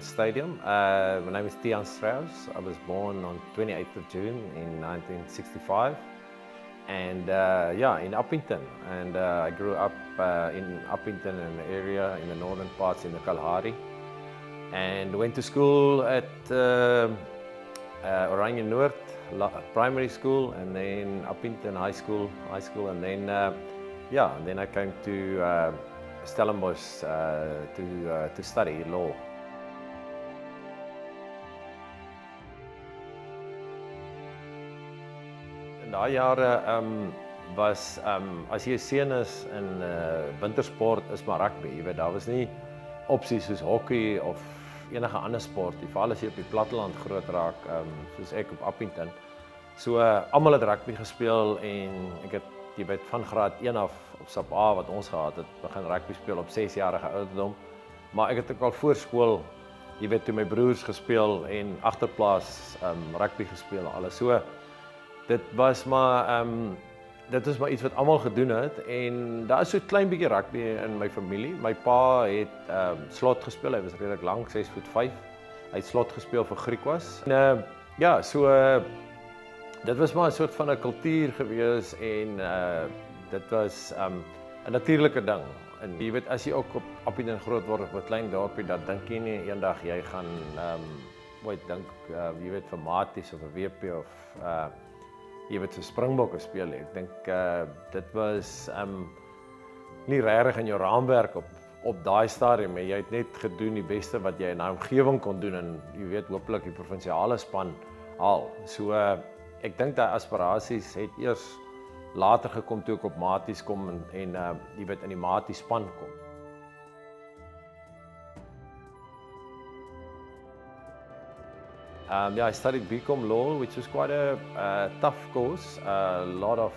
main stadium. My name is Tiaan Strauss. I was born on 28th of June in 1965. And in Uppington. And I grew up in Uppington, in the area, in the northern parts, in the Kalahari. And went to school at Oranje Noord primary school, and then Uppington high school, and then then I came to Stellenbosch to study law. In daai jare was as jy 'n seun is in wintersport is maar rugby. Jy weet, daar was nie opsies soos hockey of enige ander sport, veral as jy op die platteland groot raak, soos ek op Uppington. So almal het rugby gespeel en ek het, jy weet, van graad 1 af op Sap A wat ons gehad het, begin rugby speel op 6-jarige ouderdom. Maar ek het ook al voor skool, jy weet, toe my broers gespeel en agterplaas rugby gespeel alles. So dit was maar iets wat almal gedoen het, en daar is so 'n klein bietjie rugby in my familie. My pa het slot gespeel, hy was redelik lank, 6'5". Hy het slot gespeel vir Griekwas. En dit was maar 'n soort van 'n kultuur gewees, en dit was 'n natuurlike ding. En jy weet, as jy ook op Appington groot word op 'n klein dorpie, dan dink jy nie eendag jy gaan ooit dink jy weet, vir Maties of 'n WP of jy weet, so Springbok speel. Ek dink dit was nie regtig in jou raamwerk op daai stadium. Jy het net gedoen die beste wat jy in daai omgewing kon doen, en jy weet, hopelik die provinsiale span haal. So ek dink daai aspirasies het eers later gekom toe ek op Maties kom en jy weet, in die Maties span kom. I studied BCom law, which was quite a tough course, a lot of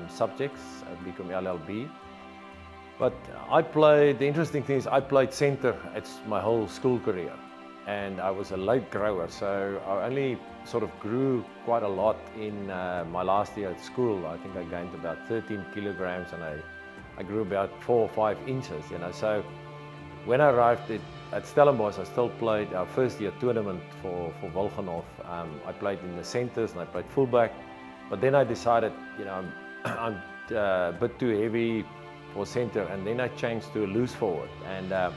subjects at BCom LLB. But the interesting thing is I played centre my whole school career, and I was a late grower, so I only sort of grew quite a lot in my last year at school. I think I gained about 13 kilograms, and I grew about 4 or 5 inches, you know. So when I arrived at Stellenbosch, I still played our first year tournament for Wilgenhof. I played in the centres and I played fullback, but then I decided, you know, I'm a bit too heavy for centre, and then I changed to a loose forward. And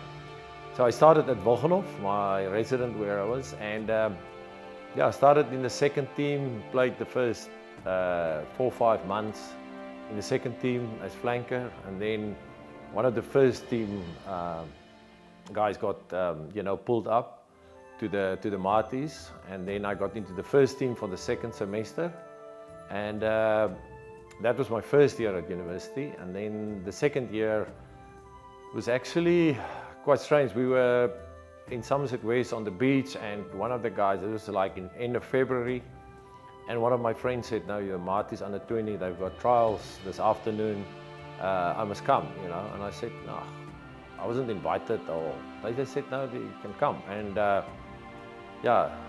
so I started at Wilgenhof, my resident where I was, and I started in the second team, played the first 4 or 5 months in the second team as flanker, and then one of the first team guys got pulled up to the Maties, and then I got into the first team for the second semester, and that was my first year at university. And then the second year was actually quite strange. We were in Somerset West on the beach, and one of the guys, it was like in end of February, and one of my friends said, "No, you're Maties under 20, they've got trials this afternoon, I must come," you know. And I said, "No, I wasn't invited," or they just said, "No, you can come." And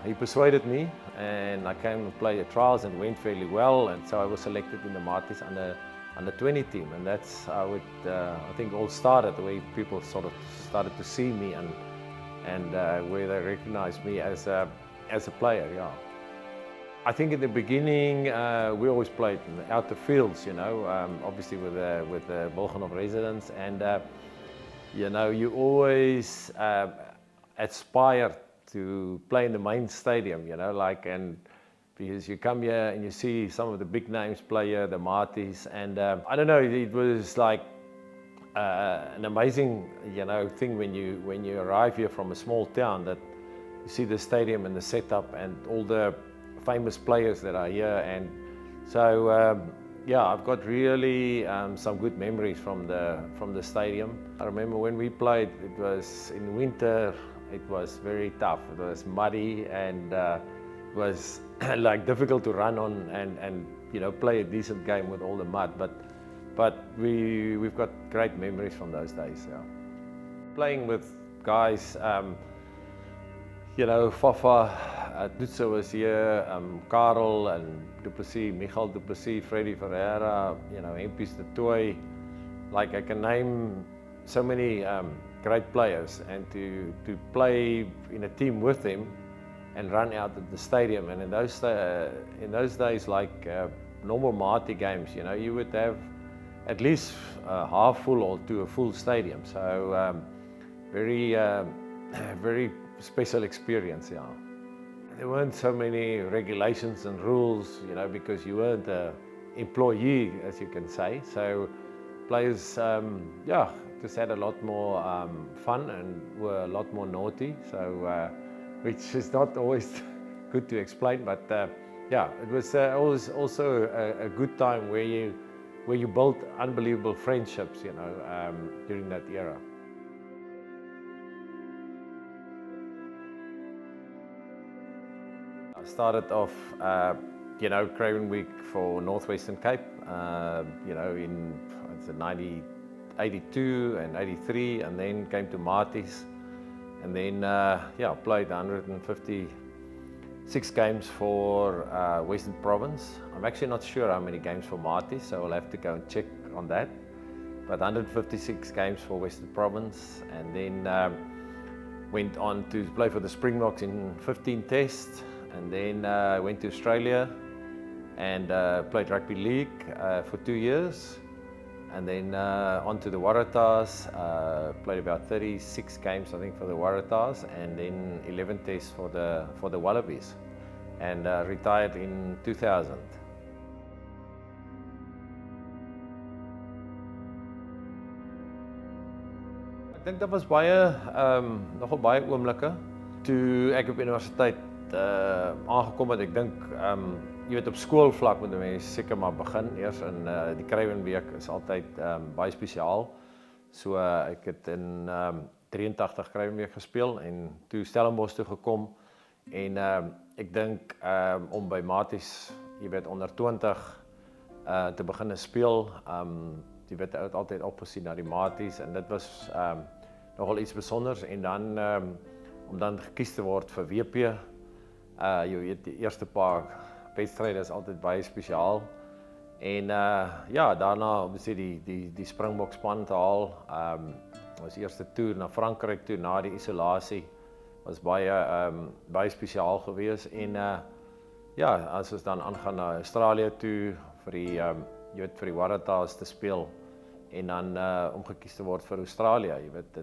he persuaded me, and I came and played the trials and went fairly well, and so I was selected in the Maties under 20 team, and that's how it I think all started, the way people sort of started to see me and where they recognized me as a player. Yeah, I think in the beginning we always played out the fields, you know, obviously with the Wilgenhof residents, and you know, you always aspire to play in the main stadium, you know, like, and because you come here and you see some of the big names play here, the Maties, and I don't know, it was like an amazing, you know, thing when you arrive here from a small town, that you see the stadium and the setup and all the famous players that are here. And so I've got really some good memories from the stadium. I remember when we played, it was in winter, it was very tough. It was muddy, and it was like difficult to run on and you know, play a decent game with all the mud. But we've got great memories from those days. Yeah. Playing with guys, you know, Fafa, Tutso was here, Karel and Duplessis, Michael Duplessis, Freddy Ferreira, you know, Hempies de Toy. Like, I can name so many great players, and to play in a team with them and run out at the stadium. And in those days, like normal Matie games, you know, you would have at least half full or to a full stadium. So very very special experience, yeah. There weren't so many regulations and rules, you know, because you weren't an employee, as you can say. So players, yeah, just had a lot more fun and were a lot more naughty. So, which is not always good to explain, but yeah, it was always also a good time where you built unbelievable friendships, you know, during that era. I started off, you know, Craven week for Northwestern Cape, you know, in 82 and 83, and then came to Maties, and then, yeah, played 156 games for Western Province. I'm actually not sure how many games for Maties, so I'll have to go and check on that. But 156 games for Western Province, and then went on to play for the Springboks in 15 tests. And then went to Australia and played rugby league for 2 years. And then on to the Waratahs, played about 36 games I think for the Waratahs, and then 11 tests for the Wallabies, and retired in 2000. Ek dink daar was nogal baie oomblikke toe ek op universiteit aangekom het. Ek dink jy weet op skoolvlak moet mense seker maar begin eers in die Craven week is altyd baie spesiaal. So ek het in 83 Craven week gespeel en toe Stellenbosch toe gekom en ek dink om by Maties, jy weet onder 20 te begin speel, jy weet altyd opgesien na die Maties en dit was nogal iets besonders en dan om dan gekies te word vir WP. Jy weet, die eerste paar wedstryde is altyd baie spesiaal. En ja, daarna om die Springbok span te haal. Ons eerste toer na Frankryk toe na die isolasie was baie spesiaal geweest. En ja, as ons dan aangaan na Australië toe vir die Waratahs te speel en dan om gekies te word vir Australië. Jy weet,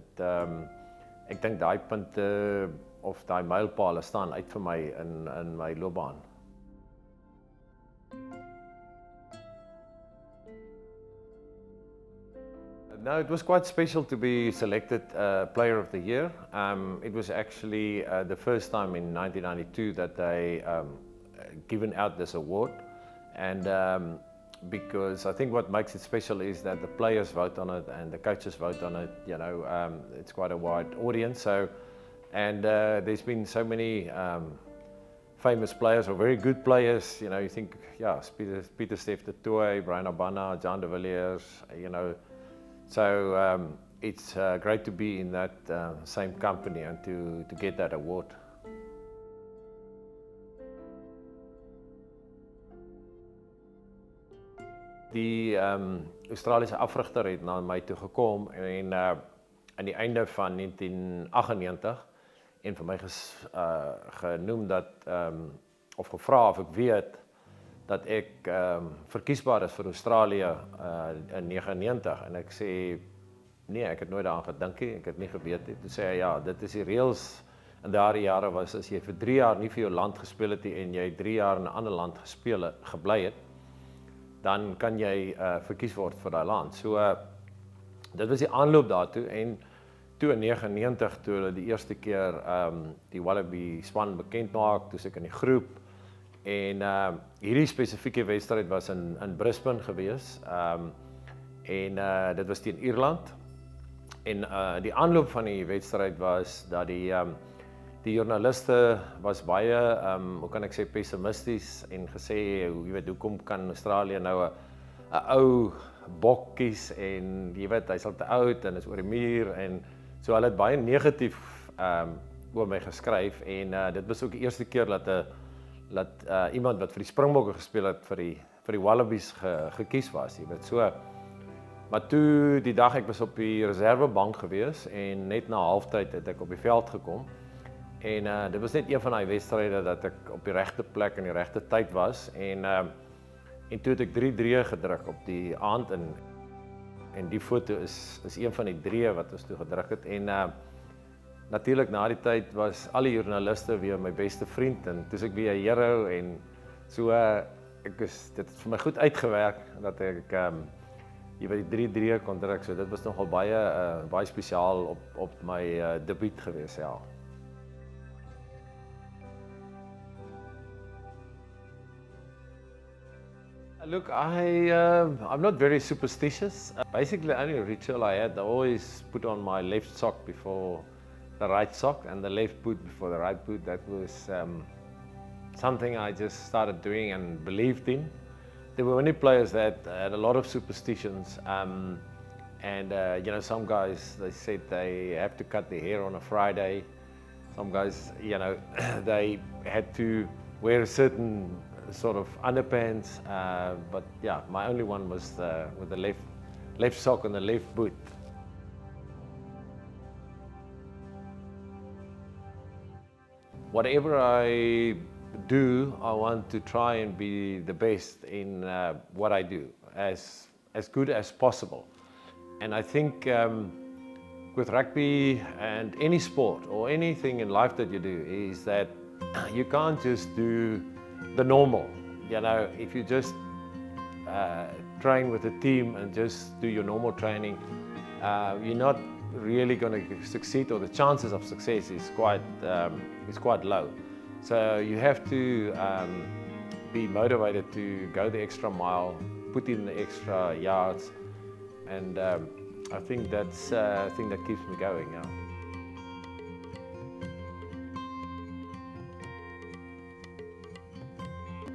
ek dink daai punte of daai mylpale staan uit vir my in my loopbaan. No, it was quite special to be selected Player of the Year. It was actually the first time in 1992 that they given out this award, and because I think what makes it special is that the players vote on it and the coaches vote on it. You know, it's quite a wide audience. So. And there's been so many famous players or very good players. You know, you think, yeah, Peter Steph de Tooy, Brian Abana, John de Villiers, you know. So it's great to be in that same company and to get that award. Die Australiese afrigter het na my toe gekom en aan die einde van 1998 en vir my genoem dat of gevra of ek weet dat ek verkiesbaar is vir Australië in 99 en ek sê nee, ek het nooit daaraan gedink nie, ek het nie geweet nie. Toe sê hy ja, dit is die reëls in daardie jare was as jy vir 3 jaar nie vir jou land gespeel het en jy 3 jaar in 'n ander land gebly het, dan kan jy verkies word vir daai land. So dit was die aanloop daartoe en toe in 99 toe hulle die eerste keer die Wallaby span bekend maak, toe ek in die groep en hierdie spesifieke wedstryd was in Brisbane gewees en dit was teen Ierland en die aanloop van die wedstryd was dat die joernaliste was baie hoe kan ek sê pessimisties en gesê jy weet hoekom kan Australië nou 'n ou bok kies en jy weet hy's al te oud en is oor die muur en so hulle het baie negatief oor my geskryf en dit was ook die eerste keer dat iemand wat vir die Springbokke gespeel het vir die Wallabies gekies was, jy weet. So Maar toe die dag ek was op die reservebank gewees en net na halftyd het ek op die veld gekom. En dit was net een van daai wedstryde dat ek op die regte plek en die regte tyd was en toe het ek 3 drieë gedruk op die aand en die foto is een van die drieë wat ons toe gedruk het en natuurlik na die tyd was al die joernaliste weer my beste vriend en toe ek weer 'n hero en so dit het vir my goed uitgewerk dat ek jy weet die 3 drieë kon druk, so dit was nogal baie spesiaal op my debuut gewees, ja. Look, I'm not very superstitious. Basically, the only ritual I had, I always put on my left sock before the right sock and the left boot before the right boot. That was something I just started doing and believed in. There were many players that had a lot of superstitions, and you know, some guys, they said they have to cut their hair on a Friday. Some guys, you know, they had to wear a certain sort of underpants, but yeah, my only one was with the left sock and the left boot. Whatever I do, I want to try and be the best in what I do, as good as possible. And I think with rugby and any sport or anything in life that you do is that you can't just do the normal. You know, if you just train with a team and just do your normal training, you're not really going to succeed, or the chances of success is quite low. So you have to be motivated to go the extra mile, put in the extra yards, and I think that's the thing that keeps me going. Yeah.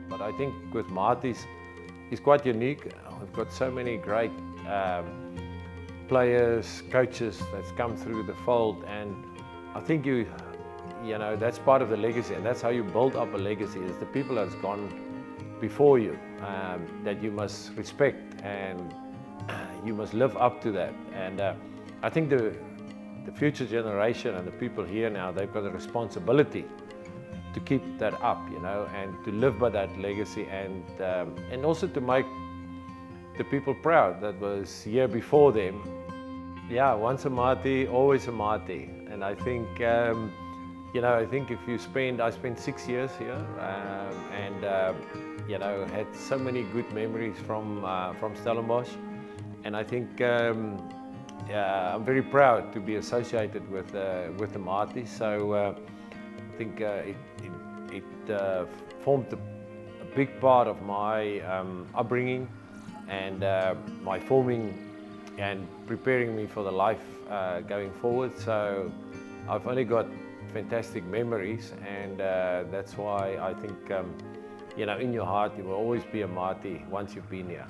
But I think with Maties, he's quite unique. We've got so many great players, coaches that's come through the fold, and I think you know, that's part of the legacy, and that's how you build up a legacy, is the people that's gone before you, that you must respect and you must live up to that. And I think the future generation and the people here now, they've got a responsibility to keep that up, you know, and to live by that legacy, and also to make the people proud that was here before them. Yeah, once a Matie, always a Matie. And I think, you know, I think if you I spent 6 years here, and you know, had so many good memories from Stellenbosch, and I think yeah, I'm very proud to be associated with the Maties. So I think it formed a big part of my upbringing and my forming and preparing me for the life going forward. So I've only got fantastic memories, and that's why I think, you know, in your heart you will always be a Matie once you've been here.